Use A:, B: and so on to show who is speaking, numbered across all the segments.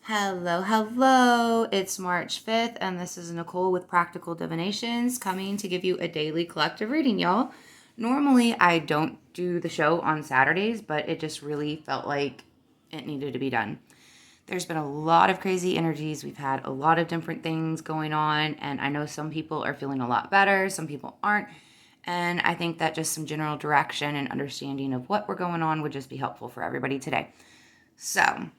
A: Hello, hello. It's March 5th, and this is Nicole with Practical Divinations coming to give you a daily collective reading, y'all. Normally, I don't do the show on Saturdays, but it just really felt like it needed to be done. There's been a lot of crazy energies. We've had a lot of different things going on, and I know some people are feeling a lot better, some people aren't. And I think that just some general direction and understanding of what we're going on would just be helpful for everybody today. So,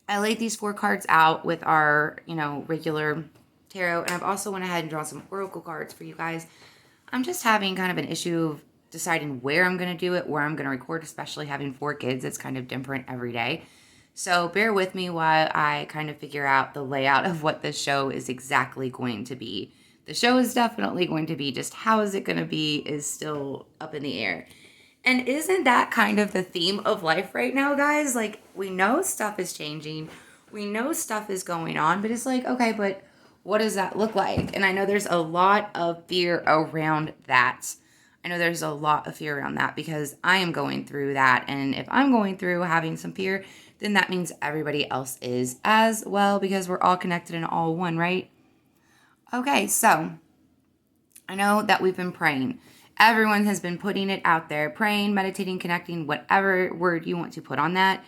A: I laid these 4 cards out with our, regular tarot, and I've also went ahead and drawn some oracle cards for you guys. I'm just having kind of an issue of deciding where I'm going to do it, where I'm going to record, especially having 4 kids. It's kind of different every day. So bear with me while I kind of figure out the layout of what this show is exactly going to be. The show is definitely going to be, just how is it going to be is still up in the air. And isn't that kind of the theme of life right now, guys? Like, we know stuff is changing, we know stuff is going on, but it's like, okay, but what does that look like? And I know there's a lot of fear around that. I know there's a lot of fear around that because I am going through that. And if I'm going through having some fear, then that means everybody else is as well because we're all connected and all one, right? Okay, so I know that we've been praying. Everyone has been putting it out there, praying, meditating, connecting, whatever word you want to put on that.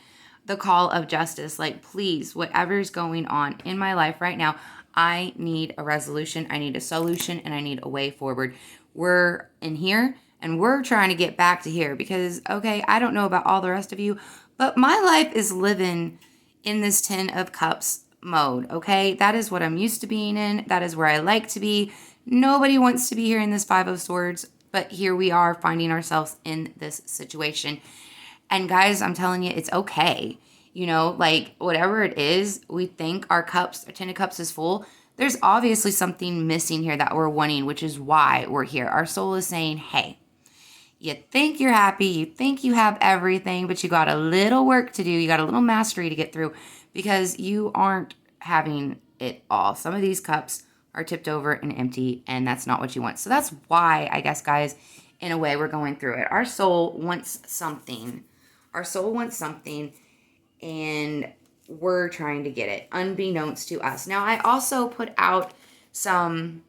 A: The call of justice, like, please, whatever's going on in my life right now, I need a resolution, I need a solution, and I need a way forward. We're in here and we're trying to get back to here because, okay, I don't know about all the rest of you, but my life is living in this 10 of cups mode, okay? That is what I'm used to being in. That is where I like to be. Nobody wants to be here in this 5 of Swords, but here we are finding ourselves in this situation. And guys, I'm telling you, it's okay. Like, whatever it is, we think our 10 of Cups is full. There's obviously something missing here that we're wanting, which is why we're here. Our soul is saying, hey, you think you're happy, you think you have everything, but you got a little work to do. You got a little mastery to get through because you aren't having it all. Some of these cups are tipped over and empty, and that's not what you want. So that's why, I guess, guys, in a way, we're going through it. Our soul wants something. Our soul wants something, and we're trying to get it, unbeknownst to us. Now, I also put out some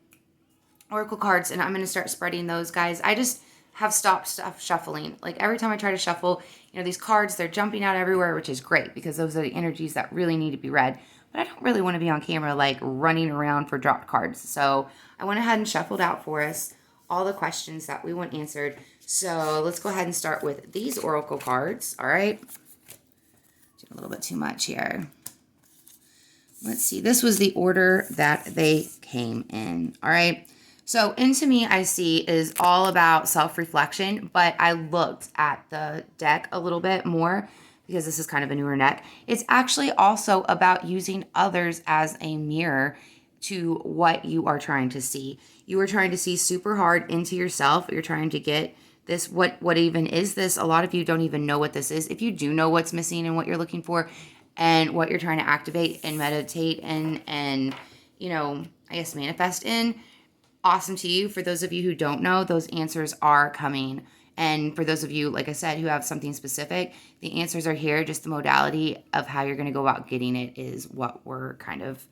A: oracle cards, and I'm going to start spreading those, guys. I just have stopped stuff shuffling. Like, every time I try to shuffle, these cards, they're jumping out everywhere, which is great because those are the energies that really need to be read. But I don't really want to be on camera, like, running around for dropped cards. So I went ahead and shuffled out for us all the questions that we want answered. So let's go ahead and start with these oracle cards. All right. A little bit too much here. Let's see. This was the order that they came in. All right. So Into Me, I see, is all about self-reflection, but I looked at the deck a little bit more because this is kind of a newer deck. It's actually also about using others as a mirror to what you are trying to see. You are trying to see super hard into yourself. You're trying to get this, what even is this? A lot of you don't even know what this is. If you do know what's missing and what you're looking for and what you're trying to activate and meditate and I guess manifest in, awesome to you. For those of you who don't know, those answers are coming. And for those of you, like I said, who have something specific, the answers are here. Just the modality of how you're going to go about getting it is what we're kind of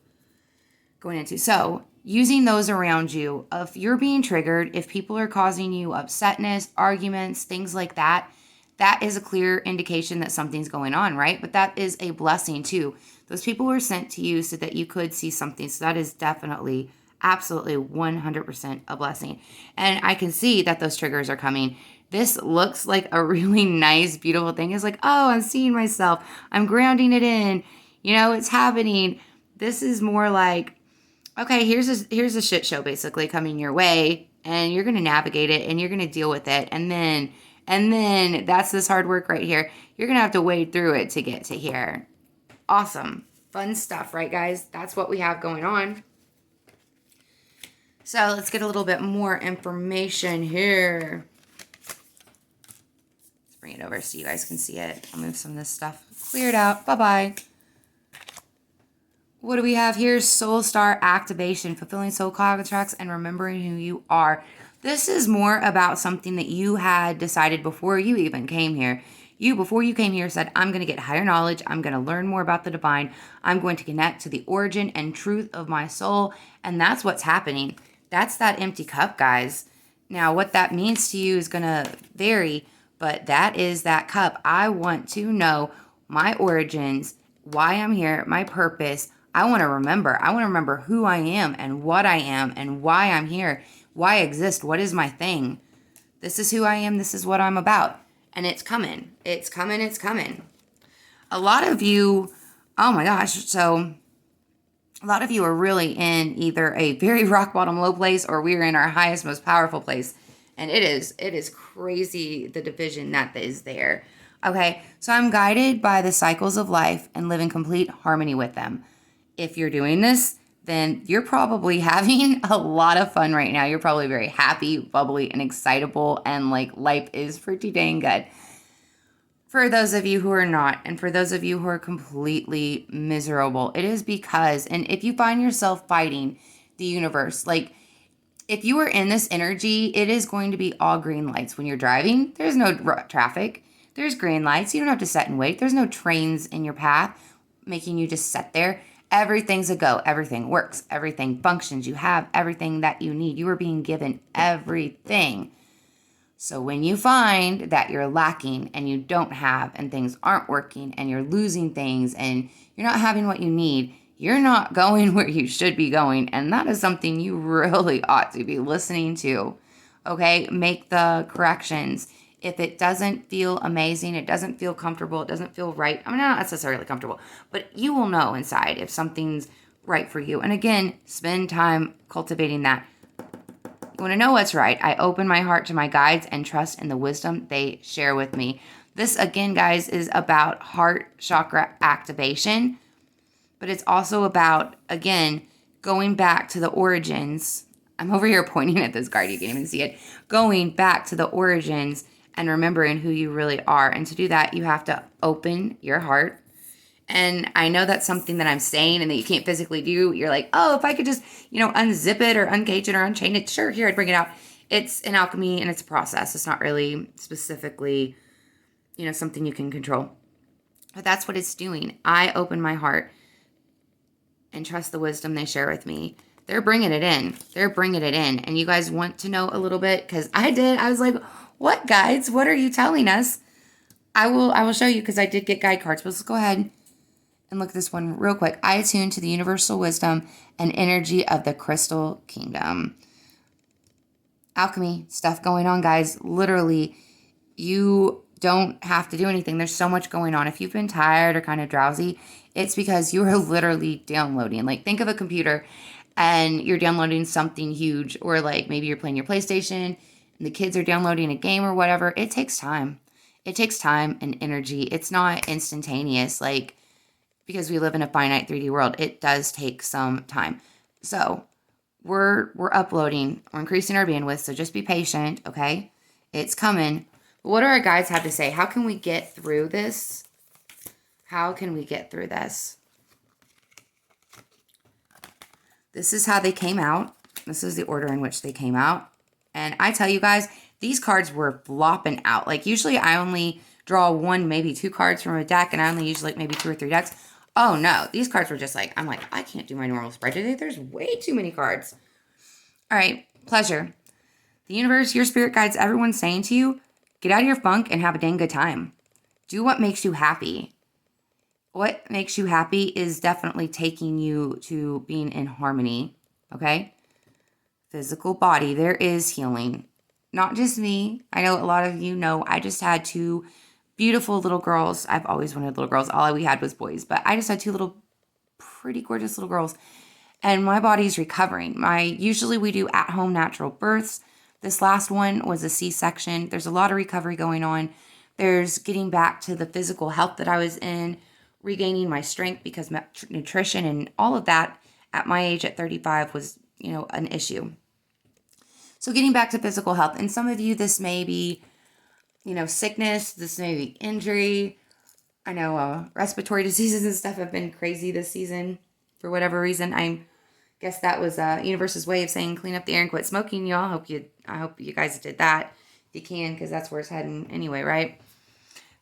A: going into. So using those around you, if you're being triggered, if people are causing you upsetness, arguments, things like that, that is a clear indication that something's going on, right? But that is a blessing too. Those people were sent to you so that you could see something. So that is definitely, absolutely 100% a blessing. And I can see that those triggers are coming. This looks like a really nice, beautiful thing. It's like, oh, I'm seeing myself. I'm grounding it in. It's happening. This is more like, okay, here's a shit show basically coming your way, and you're going to navigate it and you're going to deal with it. And then that's this hard work right here. You're going to have to wade through it to get to here. Awesome. Fun stuff, right, guys? That's what we have going on. So let's get a little bit more information here. Let's bring it over so you guys can see it. I'll move some of this stuff. Cleared out. Bye-bye. What do we have here? Soul Star activation, fulfilling soul contracts, and remembering who you are. This is more about something that you had decided before you even came here. You, before you came here, said, I'm going to get higher knowledge. I'm going to learn more about the divine. I'm going to connect to the origin and truth of my soul. And that's what's happening. That's that empty cup, guys. Now, what that means to you is going to vary, but that is that cup. I want to know my origins, why I'm here, my purpose. I want to remember. I want to remember who I am and what I am and why I'm here, why I exist, what is my thing. This is who I am. This is what I'm about. And it's coming. It's coming. It's coming. A lot of you, oh my gosh. So a lot of you are really in either a very rock bottom low place or we're in our highest, most powerful place. And it is crazy the division that is there. Okay. So I'm guided by the cycles of life and live in complete harmony with them. If you're doing this, then you're probably having a lot of fun right now. You're probably very happy, bubbly, and excitable, and like life is pretty dang good. For those of you who are not, and for those of you who are completely miserable, it is because, and if you find yourself fighting the universe, like if you are in this energy, it is going to be all green lights. When you're driving, there's no traffic. There's green lights. You don't have to sit and wait. There's no trains in your path making you just sit there. Everything's a go. Everything works. Everything functions. You have everything that you need. You are being given everything. So when you find that you're lacking and you don't have and things aren't working and you're losing things and you're not having what you need, you're not going where you should be going. And that is something you really ought to be listening to. Okay? Make the corrections. If it doesn't feel amazing, it doesn't feel comfortable, it doesn't feel right. I mean, not necessarily comfortable, but you will know inside if something's right for you. And again, spend time cultivating that. You want to know what's right? I open my heart to my guides and trust in the wisdom they share with me. This, again, guys, is about heart chakra activation, but it's also about, again, going back to the origins. I'm over here pointing at this card. You can't even see it. Going back to the origins and remembering who you really are. And to do that, you have to open your heart. And I know that's something that I'm saying and that you can't physically do. You're like, oh, if I could just, unzip it or uncage it or unchain it, sure, here, I'd bring it out. It's an alchemy and it's a process. It's not really specifically, something you can control. But that's what it's doing. I open my heart and trust the wisdom they share with me. They're bringing it in. They're bringing it in. And you guys want to know a little bit? Because I did. I was like, what guides? What are you telling us? I will show you because I did get guide cards. But let's go ahead and look at this one real quick. I attune to the universal wisdom and energy of the crystal kingdom. Alchemy stuff going on, guys. Literally, you don't have to do anything. There's so much going on. If you've been tired or kind of drowsy, it's because you are literally downloading. Like, think of a computer and you're downloading something huge, or like maybe you're playing your PlayStation and the kids are downloading a game or whatever. It takes time. It takes time and energy. It's not instantaneous. Like, because we live in a finite 3D world, it does take some time. So we're uploading, we're increasing our bandwidth. So just be patient. Okay. It's coming. But what do our guides have to say? How can we get through this? How can we get through this? This is how they came out. This is the order in which they came out. And I tell you guys, these cards were flopping out. Like, usually I only draw one, maybe two cards from a deck, and I only use like maybe 2 or 3 decks. Oh no, these cards were just like, I'm like, I can't do my normal spread today. There's way too many cards. All right, pleasure. The universe, your spirit guides, everyone's saying to you, get out of your funk and have a dang good time. Do what makes you happy. What makes you happy is definitely taking you to being in harmony, okay? Physical body, there is healing. Not just me. I know a lot of you know I just had 2 beautiful little girls. I've always wanted little girls. All we had was boys. But I just had 2 little pretty gorgeous little girls. And my body's recovering. Usually we do at-home natural births. This last one was a C-section. There's a lot of recovery going on. There's getting back to the physical health that I was in, regaining my strength because nutrition and all of that at my age at 35 was, an issue. So getting back to physical health. And some of you, this may be, sickness. This may be injury. I know respiratory diseases and stuff have been crazy this season for whatever reason. I guess that was universe's way of saying clean up the air and quit smoking, y'all. I hope you guys did that if you can, because that's where it's heading anyway, right?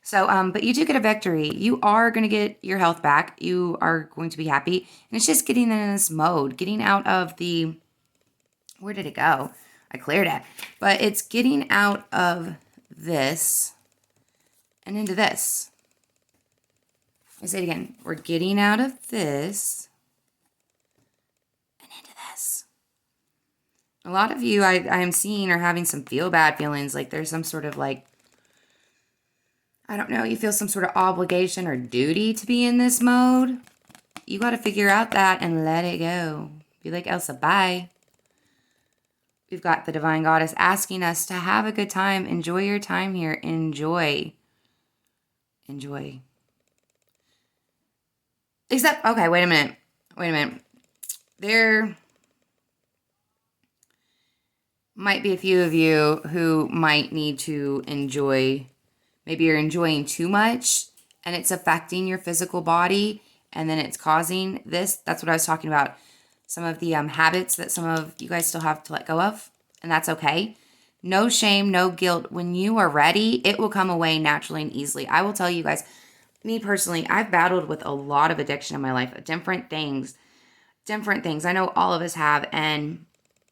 A: So, but you do get a victory. You are going to get your health back. You are going to be happy. And it's just getting in this mode, getting out of the, where did it go? I cleared it. But it's getting out of this and into this. I say it again. We're getting out of this and into this. A lot of you I am seeing are having some feel bad feelings. Like there's some sort of like, I don't know, you feel some sort of obligation or duty to be in this mode. You got to figure out that and let it go. Be like, Elsa, bye. We've got the Divine Goddess asking us to have a good time. Enjoy your time here. Enjoy. Enjoy. Except, okay, wait a minute. There might be a few of you who might need to enjoy. Maybe you're enjoying too much and it's affecting your physical body and then it's causing this. That's what I was talking about. Some of the habits that some of you guys still have to let go of, and that's okay. No shame, no guilt. When you are ready, it will come away naturally and easily. I will tell you guys, me personally, I've battled with a lot of addiction in my life, different things. I know all of us have, and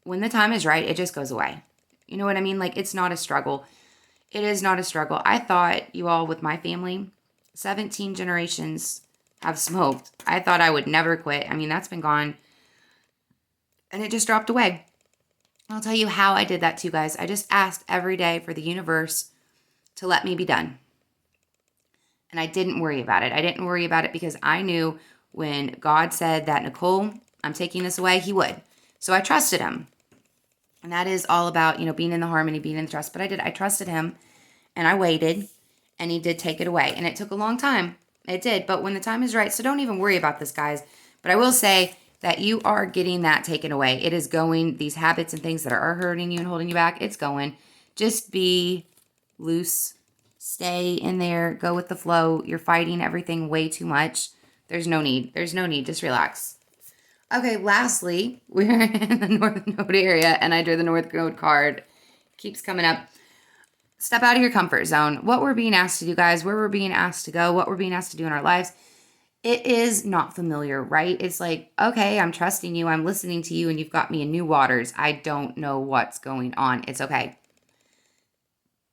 A: when the time is right, it just goes away. You know what I mean? Like, it's not a struggle. It is not a struggle. I thought you all, with my family, 17 generations have smoked. I thought I would never quit. I mean, that's been gone. And it just dropped away. I'll tell you how I did that too, guys. I just asked every day for the universe to let me be done. And I didn't worry about it. I didn't worry about it because I knew when God said that, Nicole, I'm taking this away, he would. So I trusted him. And that is all about, being in the harmony, being in the trust. But I trusted him and I waited and he did take it away. And it took a long time. It did. But when the time is right, so don't even worry about this, guys. But I will say that you are getting that taken away. It is going, these habits and things that are hurting you and holding you back, it's going. Just be loose. Stay in there. Go with the flow. You're fighting everything way too much. There's no need. Just relax. Okay, lastly, we're in the North Node area, and I drew the North Node card. Keeps coming up. Step out of your comfort zone. What we're being asked to do, guys, where we're being asked to go, what we're being asked to do in our lives, it is not familiar, right? It's like, okay, I'm trusting you. I'm listening to you, and you've got me in new waters. I don't know what's going on. It's okay.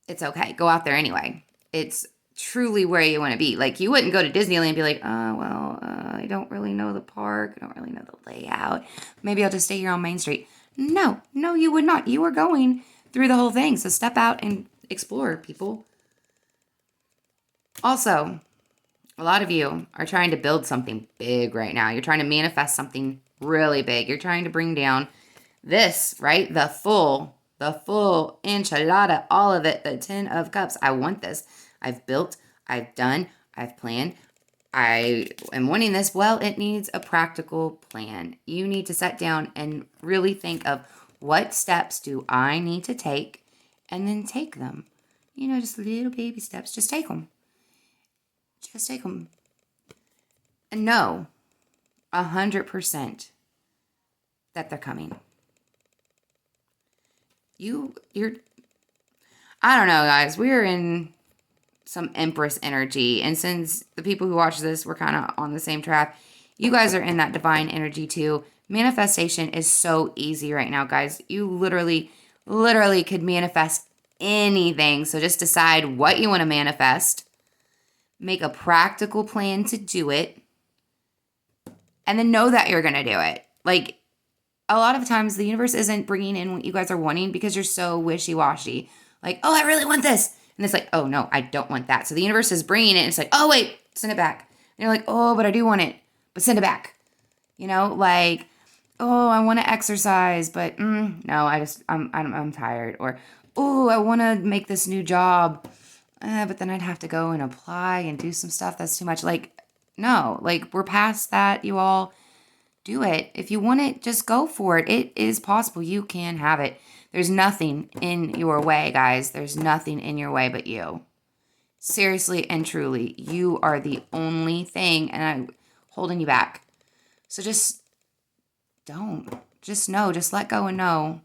A: It's okay. Go out there anyway. It's truly where you want to be. Like, you wouldn't go to Disneyland and be like, I don't really know the park. I don't really know the layout. Maybe I'll just stay here on Main Street. No, you would not. You are going through the whole thing. So step out and explore, people. Also, a lot of you are trying to build something big right now. You're trying to manifest something really big. You're trying to bring down this, right? The full enchilada, all of it, the 10 of cups. I want this. I've built, I've done, I've planned. I am wanting this. Well, it needs a practical plan. You need to sit down and really think of what steps do I need to take and then take them. Just little baby steps. Just take them. Just take them. And know 100% that they're coming. You're, I don't know, guys. We're in some Empress energy. And since the people who watch this, we're kind of on the same track, you guys are in that divine energy too. Manifestation is so easy right now, guys. You literally could manifest anything. So just decide what you want to manifest. Make a practical plan to do it. And then know that you're going to do it. Like, a lot of times the universe isn't bringing in what you guys are wanting because you're so wishy-washy. Like, oh, I really want this. And it's like, oh, no, I don't want that. So the universe is bringing it. And it's like, oh, wait, send it back. And you're like, oh, but I do want it. But send it back. Like, oh, I want to exercise. But no, I'm tired. Or, oh, I want to make this new job. But then I'd have to go and apply and do some stuff. That's too much. Like, no, like, we're past that, you all. Do it. If you want it, just go for it. It is possible. You can have it. There's nothing in your way, guys. There's nothing in your way but you. Seriously and truly, you are the only thing and I'm holding you back. So just don't. Just know. Just let go and know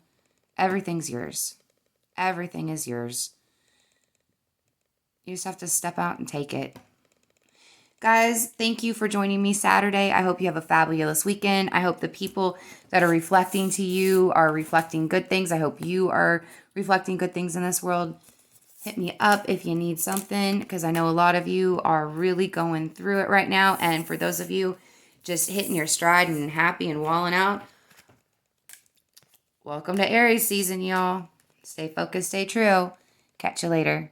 A: everything's yours. Everything is yours. You just have to step out and take it. Guys, thank you for joining me Saturday. I hope you have a fabulous weekend. I hope the people that are reflecting to you are reflecting good things. I hope you are reflecting good things in this world. Hit me up if you need something, because I know a lot of you are really going through it right now. And for those of you just hitting your stride and happy and walling out, welcome to Aries season, y'all. Stay focused, stay true. Catch you later.